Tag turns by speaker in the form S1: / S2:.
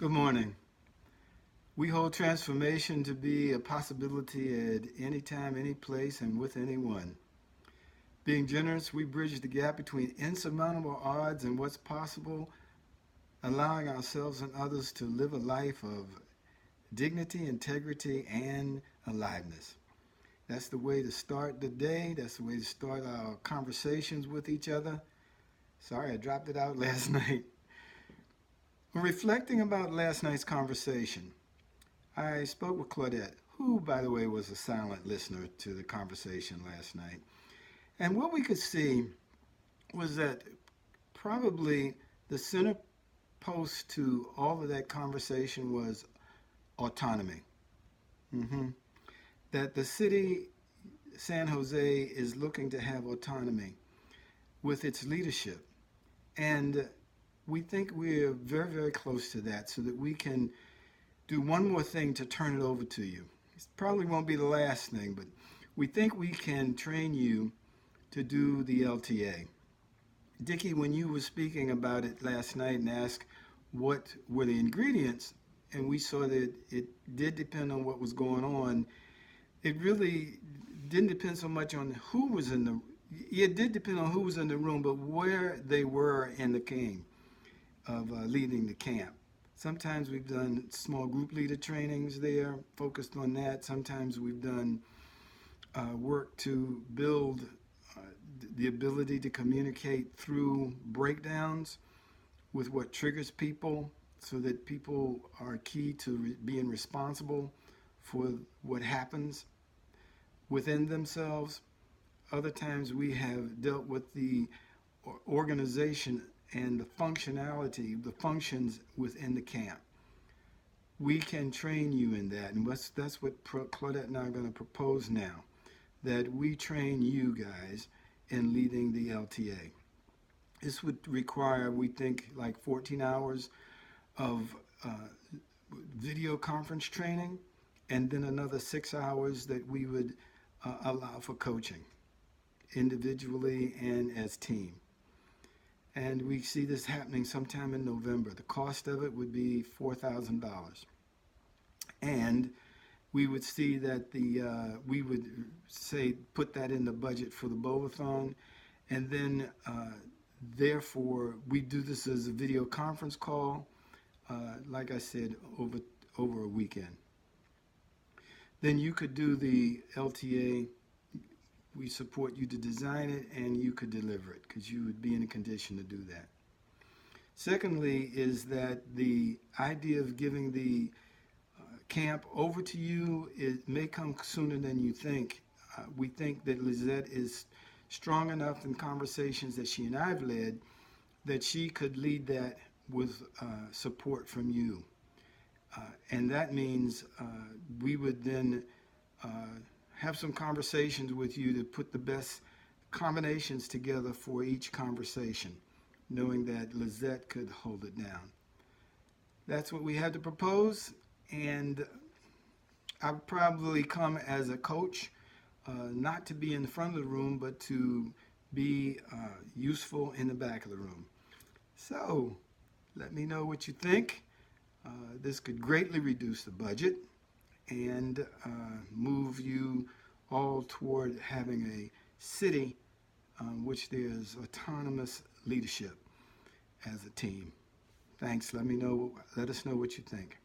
S1: Good morning. We hold transformation to be a possibility at any time, any place, and with anyone. Being generous, we bridge the gap between insurmountable odds and what's possible, allowing ourselves and others to live a life of dignity, integrity, and aliveness. That's the way to start the day. That's the way to start our conversations with each other. Sorry, I dropped it out last night. When reflecting about last night's conversation, I spoke with Claudette, who, by the way, was a silent listener to the conversation last night. And what we could see was that probably the center post to all of that conversation was autonomy. hmm That the city, San Jose, is looking to have autonomy with its leadership. And we think we're very, very close to that so that we can do one more thing to turn it over to you. It probably won't be the last thing, but we think we can train you to do the LTA. Dickie, when you were speaking about it last night and asked what were the ingredients, and we saw that it did depend on what was going on, it really didn't depend so much on who was in the it did depend on who was in the room, but where they were in the game of leading the camp. Sometimes we've done small group leader trainings there, focused on that. Sometimes we've done work to build uh, the ability to communicate through breakdowns with what triggers people so that people are key to being responsible for what happens within themselves. Other times we have dealt with the organization and the functionality, the functions within the camp. We can train you in that, and that's what Claudette and I are going to propose now, that we train you guys in leading the LTA. This would require, we think, like 14 hours of video conference training, and then another 6 hours that we would allow for coaching, individually and as team. And we see this happening sometime in November. The cost of it would be $4,000. And we would see that we would say put that in the budget for the Bovathon, and then therefore we do this as a video conference call, like I said, over a weekend. Then you could do the LTA. We support you to design it, and you could deliver it because you would be in a condition to do that. Secondly is that the idea of giving the camp over to you, it may come sooner than you think. We think that Lizette is strong enough in conversations that she and I have led that she could lead that with support from you. And that means we would then have some conversations with you to put the best combinations together for each conversation, knowing that Lizette could hold it down. That's what we had to propose, and I would probably come as a coach, not to be in the front of the room, but to be useful in the back of the room. So let me know what you think. This could greatly reduce the budget and move you all toward having a city which there's autonomous leadership as a team. Thanks. Let us know what you think.